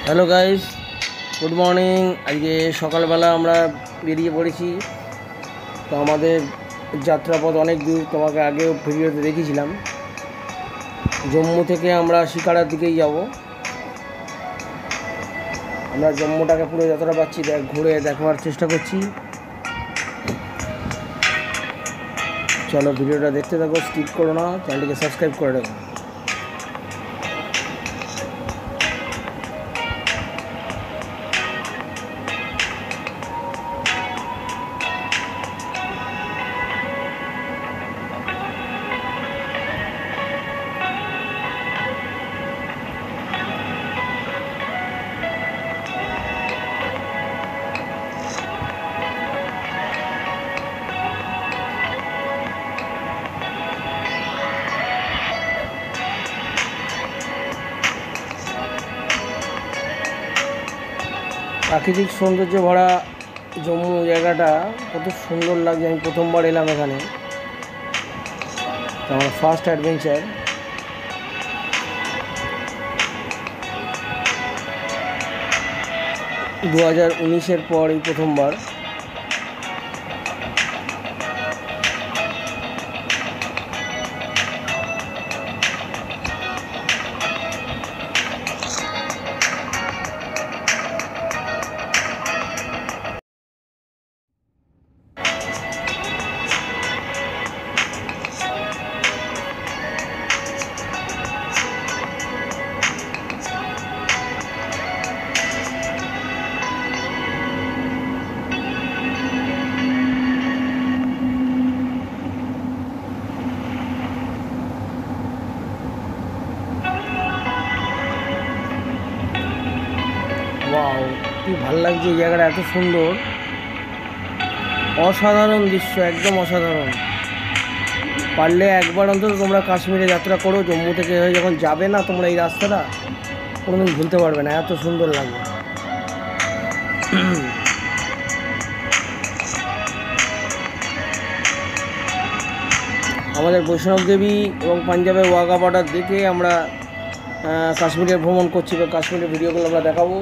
Hello guys, good morning. আজকে সকালবেলা আমরা বেরিয়ে পড়েছি। তো আমাদের যাত্রাপথ অনেক দূর, তোমাকে আগেও ভিডিওতে দেখিয়েছিলাম। জম্মু থেকে আমরা শিকারার দিকেই যাব। আমরা জম্মুটাকে পুরো যতটা পাচ্ছি ঘুরে দেখার চেষ্টা করছি। চলো ভিডিওটা দেখতে থাকো, স্কিপ করো না, চ্যানেলটিকে সাবস্ক্রাইব করে রাখো। প্রাকৃতিক সৌন্দর্য ভরা জম্মু জায়গাটা কত সুন্দর লাগছে। আমি প্রথমবার এলাম এখানে, আমার ফার্স্ট অ্যাডভেঞ্চার। 2019-এর পর এই প্রথমবার। ওয়াও, কি ভালো লাগছে এই জায়গাটা, এত সুন্দর, অসাধারণ দৃশ্য, একদম অসাধারণ। পারলে একবার অন্তত তোমরা কাশ্মীরে যাত্রা করো। জম্মু থেকে যখন যাবে না তোমরা, এই রাস্তাটা কোনোদিন ভুলতে পারবে না, এত সুন্দর লাগে। আমাদের বৈষ্ণব দেবী এবং পাঞ্জাবের ওয়াঘা বর্ডার দেখে আমরা কাশ্মীরে ভ্রমণ করছি, বা কাশ্মীরের ভিডিওগুলো আমরা দেখাবো,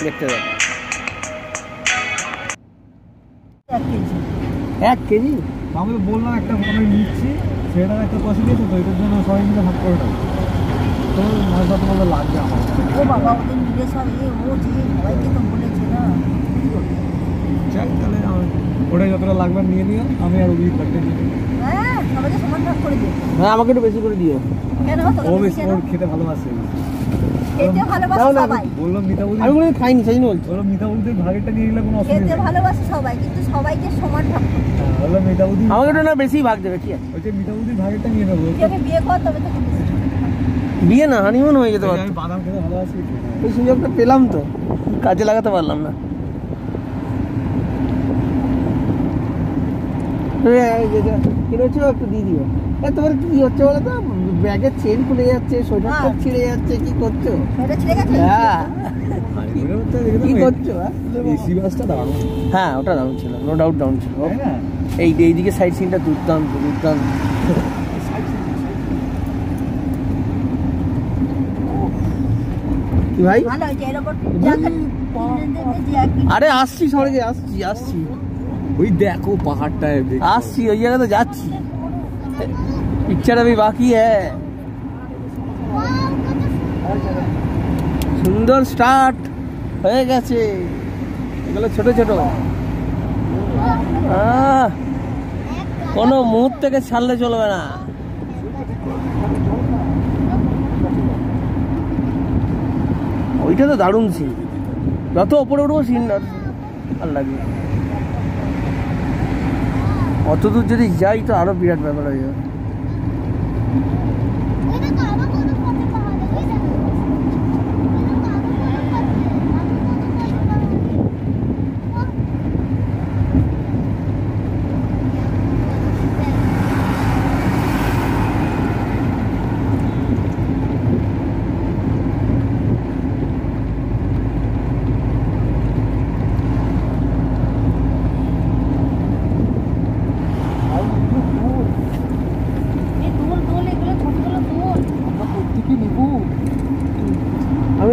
দেখতে দেখো। 1 কেজি আমি বললাম একটা আমি নিচ্ছি, সেটার একটা পয়সা দিয়েছে, তো এটার জন্য সবাই মিলে ভাগ করে দেবো। তো 9-10 টাকা লাগবে আমার। ও বাবা, ওদের মিলে সব ও যে সবাইকে তো বলেছে না। যাক, তাহলে ওটাই যতটা লাগবে নিয়ে নিও, আমি আর ওই কাটতে নিয়ে নিই। হ্যাঁ, সবাইকে সমান ভাগ করে দিও। হ্যাঁ, আমাকে একটু বেশি করে দিও। কেন? ও বেশি ওর খেতে ভালোবাসে। খেতে ভালোবাসে সবাই। বললাম মিতাবুদি, আমি কোনো খাইনি, সেই জন্য বলছি। বললাম মিতাবুদির ভাগেরটা নিয়ে নিলে কোনো অসুবিধা খেতে নেই। ভালোবাসে সবাই, কিন্তু সবাইকে সমান ভাগ করতে হবে। বললাম মিতাবুদি আমাকে একটু না বেশি ভাগ দেবে, কি আছে? ওই যে মিতাবুদির ভাগেরটা নিয়ে নেবো। তুই আগে বিয়ে কর, তবে তোকে বেশি ভাগ দেবে। বিয়ে না, হানিমুন হয়ে যেতে পারতো। আমি বাদাম খেতে ভালোবাসি। এই সুযোগটা পেলাম তো, কাজে লাগাতে পারলাম না। কিনেছো, একটু দিয়ে দিও। তোমার কি হচ্ছে বলো তো, ব্যাগের চেন খুলে যাচ্ছে, সোয়েটার টপ ছিঁড়ে যাচ্ছে, কি করছো? সেটা ছেড়ে গেছে। হ্যাঁ, কি করছো? এসি বাসটা দাঁড়ানো, হ্যাঁ, ওটা ডাউন ছিল, নো ডাউট ডাউন ছিল। তাই না? এইদিকে সাইড সিনটা দুর্দান্ত দুর্দান্ত। কি ভাই? ভালো হয়েছে এরকম জ্যাকেট কিনে দেবে যে একই। আরে আসছি, সরে আসছি ওই দেখো পাহাড়টায় আসছি, ওই জায়গাতে যাচ্ছি। পিকচার अभी বাকি है। সুন্দর স্টার্ট হয়ে গেছে, এগুলো ছোট ছোট। কোনো মুহূর্তে ছাড়লে চলবে না। ওইটা তো দারুণ সিন, যত ওপরে উঠবো সিন আর লাগবে। অত দূর যদি যাই তো আরো বিরাট ব্যাপার হয়ে যাবে।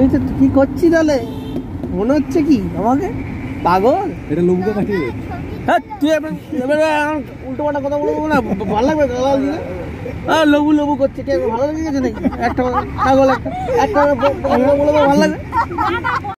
আমি তো কি করছি তাহলে মনে হচ্ছে কি আমাকে পাগল? এটা লুমকে কাটিয়ে দে। হ্যাঁ তুই এবার উল্টো পাল্টা কথা বলবো না, ভালো লাগবে গালাগাল দিলে? লবু লবু করছে, কে ভালো লেগে গেছে নাকি? একটা পাগল একটা বলে ভালো লাগে।